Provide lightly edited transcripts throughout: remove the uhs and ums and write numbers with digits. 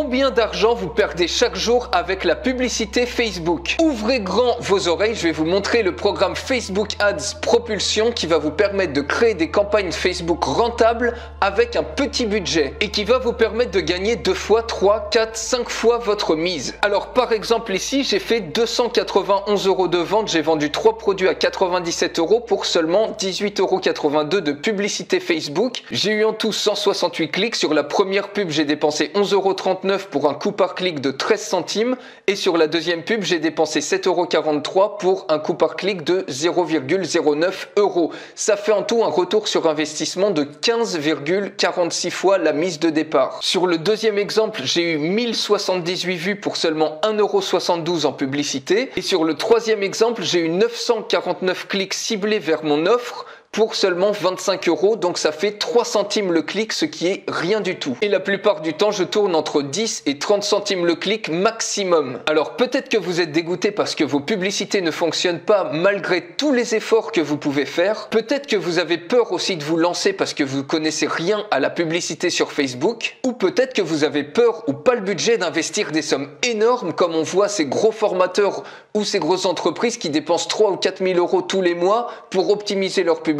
Combien d'argent vous perdez chaque jour avec la publicité Facebook? Ouvrez grand vos oreilles, je vais vous montrer le programme Facebook Ads Propulsion qui va vous permettre de créer des campagnes Facebook rentables avec un petit budget et qui va vous permettre de gagner 2 fois, 3, 4, 5 fois votre mise. Alors par exemple ici, j'ai fait 291 € de vente, j'ai vendu 3 produits à 97 € pour seulement 18,82 € de publicité Facebook. J'ai eu en tout 168 clics. Sur la première pub, j'ai dépensé 11,39 € pour un coût par clic de 13 centimes et sur la deuxième pub, j'ai dépensé 7,43 € pour un coût par clic de 0,09 €. Ça fait en tout un retour sur investissement de 15,46 fois la mise de départ. Sur le deuxième exemple, j'ai eu 1078 vues pour seulement 1,72 € en publicité et sur le troisième exemple, j'ai eu 949 clics ciblés vers mon offre pour seulement 25 €, donc ça fait 3 centimes le clic, ce qui est rien du tout. Et la plupart du temps, je tourne entre 10 et 30 centimes le clic maximum. Alors peut-être que vous êtes dégoûté parce que vos publicités ne fonctionnent pas malgré tous les efforts que vous pouvez faire. Peut-être que vous avez peur aussi de vous lancer parce que vous connaissez rien à la publicité sur Facebook. Ou peut-être que vous avez peur ou pas le budget d'investir des sommes énormes comme on voit ces gros formateurs ou ces grosses entreprises qui dépensent 3 ou 4 000 € tous les mois pour optimiser leur publicité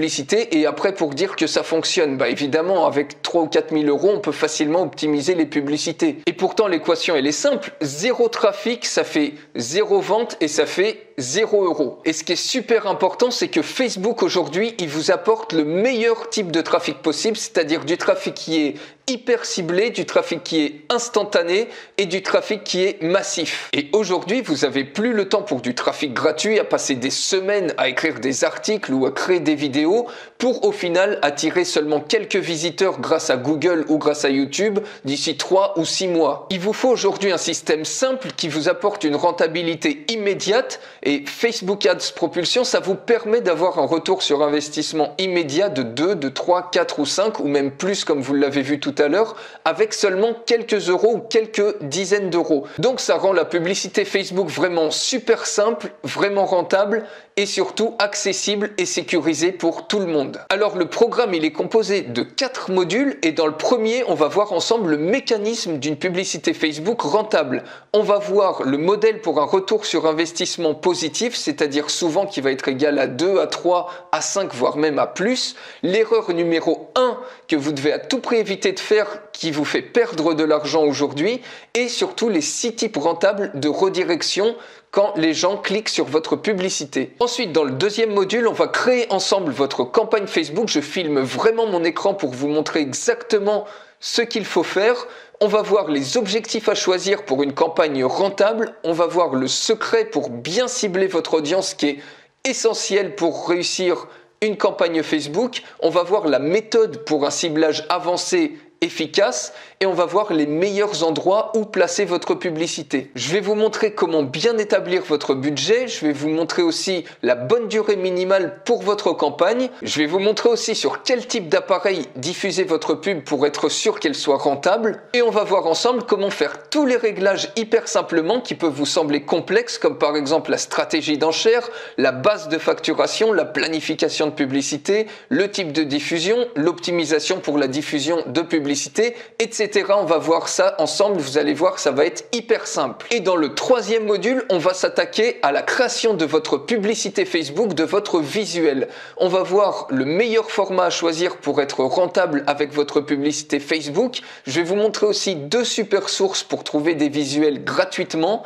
et après pour dire que ça fonctionne. Bah évidemment, avec 3 ou 4 000 €, on peut facilement optimiser les publicités. Et pourtant, l'équation, elle est simple. 0 trafic, ça fait 0 vente et ça fait 0 €. Et ce qui est super important, c'est que Facebook aujourd'hui, il vous apporte le meilleur type de trafic possible, c'est-à-dire du trafic qui est hyper ciblé, du trafic qui est instantané et du trafic qui est massif. Et aujourd'hui, vous n'avez plus le temps pour du trafic gratuit, à passer des semaines à écrire des articles ou à créer des vidéos pour au final attirer seulement quelques visiteurs grâce à Google ou grâce à YouTube d'ici 3 ou 6 mois. Il vous faut aujourd'hui un système simple qui vous apporte une rentabilité immédiate et Facebook Ads Propulsion, ça vous permet d'avoir un retour sur investissement immédiat de 2, de 3, 4 ou 5 ou même plus comme vous l'avez vu tout à l'heure avec seulement quelques euros ou quelques dizaines d'euros. Donc ça rend la publicité Facebook vraiment super simple, vraiment rentable et surtout accessible et sécurisé pour tout le monde. Alors le programme il est composé de 4 modules et dans le premier on va voir ensemble le mécanisme d'une publicité Facebook rentable. On va voir le modèle pour un retour sur investissement positif, c'est-à-dire souvent qui va être égal à 2, à 3, à 5 voire même à plus. L'erreur numéro 1 que vous devez à tout prix éviter de faire qui vous fait perdre de l'argent aujourd'hui et surtout les 6 types rentables de redirection quand les gens cliquent sur votre publicité. Ensuite, dans le deuxième module, on va créer ensemble votre campagne Facebook. Je filme vraiment mon écran pour vous montrer exactement ce qu'il faut faire. On va voir les objectifs à choisir pour une campagne rentable. On va voir le secret pour bien cibler votre audience qui est essentiel pour réussir une campagne Facebook. On va voir la méthode pour un ciblage avancé efficace et on va voir les meilleurs endroits où placer votre publicité. Je vais vous montrer comment bien établir votre budget, je vais vous montrer aussi la bonne durée minimale pour votre campagne, je vais vous montrer aussi sur quel type d'appareil diffuser votre pub pour être sûr qu'elle soit rentable et on va voir ensemble comment faire tous les réglages hyper simplement qui peuvent vous sembler complexes comme par exemple la stratégie d'enchère, la base de facturation, la planification de publicité, le type de diffusion, l'optimisation pour la diffusion de publicité, etc. On va voir ça ensemble, vous allez voir, ça va être hyper simple. Et dans le troisième module, on va s'attaquer à la création de votre publicité Facebook, de votre visuel. On va voir le meilleur format à choisir pour être rentable avec votre publicité Facebook. Je vais vous montrer aussi 2 super sources pour trouver des visuels gratuitement.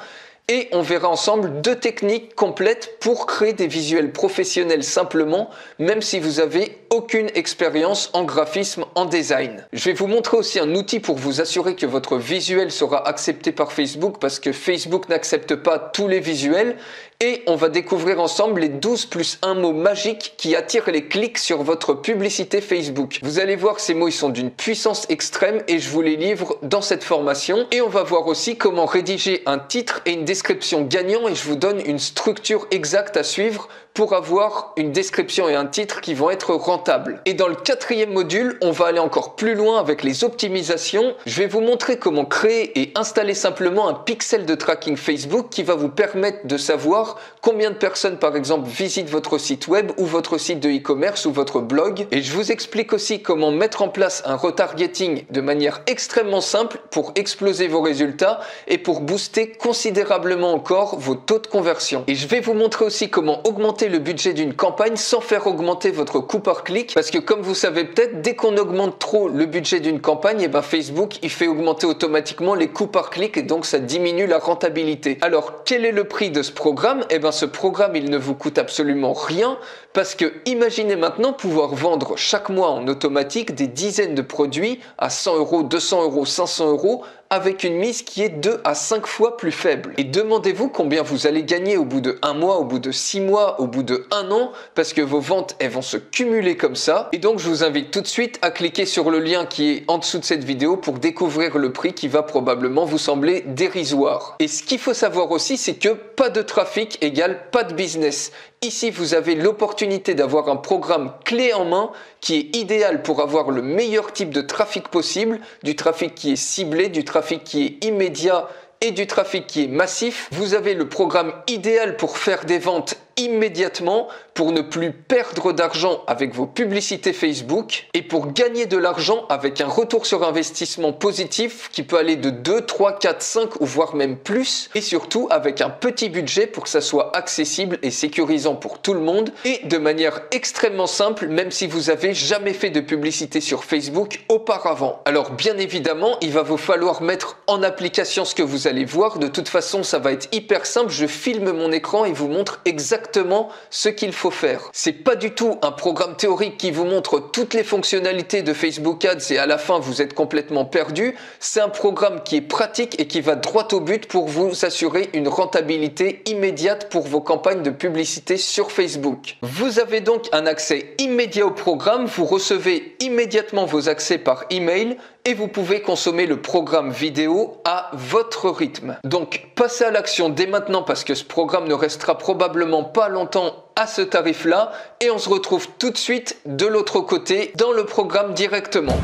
Et on verra ensemble 2 techniques complètes pour créer des visuels professionnels simplement, même si vous avez aucune expérience en graphisme, en design. Je vais vous montrer aussi un outil pour vous assurer que votre visuel sera accepté par Facebook parce que Facebook n'accepte pas tous les visuels. Et on va découvrir ensemble les 12 plus 1 mots magiques qui attirent les clics sur votre publicité Facebook. Vous allez voir, ces mots ils sont d'une puissance extrême et je vous les livre dans cette formation. Et on va voir aussi comment rédiger un titre et une description gagnant et je vous donne une structure exacte à suivre pour avoir une description et un titre qui vont être rentables. Et dans le quatrième module, on va aller encore plus loin avec les optimisations. Je vais vous montrer comment créer et installer simplement un pixel de tracking Facebook qui va vous permettre de savoir combien de personnes par exemple visitent votre site web ou votre site de e-commerce ou votre blog. Et je vous explique aussi comment mettre en place un retargeting de manière extrêmement simple pour exploser vos résultats et pour booster considérablement encore vos taux de conversion. Et je vais vous montrer aussi comment augmenter le budget d'une campagne sans faire augmenter votre coût par clic, parce que comme vous savez peut-être, dès qu'on augmente trop le budget d'une campagne, et ben Facebook il fait augmenter automatiquement les coûts par clic et donc ça diminue la rentabilité. Alors quel est le prix de ce programme? Et ben ce programme il ne vous coûte absolument rien, parce que imaginez maintenant pouvoir vendre chaque mois en automatique des dizaines de produits à 100 €, 200 €, 500 € avec une mise qui est 2 à 5 fois plus faible. Et demandez-vous combien vous allez gagner au bout de 1 mois, au bout de 6 mois, au bout de 1 an, parce que vos ventes, elles vont se cumuler comme ça. Et donc, je vous invite tout de suite à cliquer sur le lien qui est en dessous de cette vidéo pour découvrir le prix qui va probablement vous sembler dérisoire. Et ce qu'il faut savoir aussi, c'est que pas de trafic égale pas de business. Ici, vous avez l'opportunité d'avoir un programme clé en main qui est idéal pour avoir le meilleur type de trafic possible, du trafic qui est ciblé, du trafic qui est immédiat et du trafic qui est massif. Vous avez le programme idéal pour faire des ventes immédiatement, pour ne plus perdre d'argent avec vos publicités Facebook et pour gagner de l'argent avec un retour sur investissement positif qui peut aller de 2, 3, 4, 5 ou voire même plus, et surtout avec un petit budget pour que ça soit accessible et sécurisant pour tout le monde et de manière extrêmement simple, même si vous avez jamais fait de publicité sur Facebook auparavant. Alors bien évidemment, il va vous falloir mettre en application ce que vous allez voir. De toute façon, ça va être hyper simple. Je filme mon écran et vous montre exactement ce qu'il faut faire. C'est pas du tout un programme théorique qui vous montre toutes les fonctionnalités de Facebook Ads et à la fin vous êtes complètement perdu. C'est un programme qui est pratique et qui va droit au but pour vous assurer une rentabilité immédiate pour vos campagnes de publicité sur Facebook. Vous avez donc un accès immédiat au programme, vous recevez immédiatement vos accès par email et vous pouvez consommer le programme vidéo à votre rythme. Donc passez à l'action dès maintenant parce que ce programme ne restera probablement pas longtemps à ce tarif-là et on se retrouve tout de suite de l'autre côté dans le programme directement.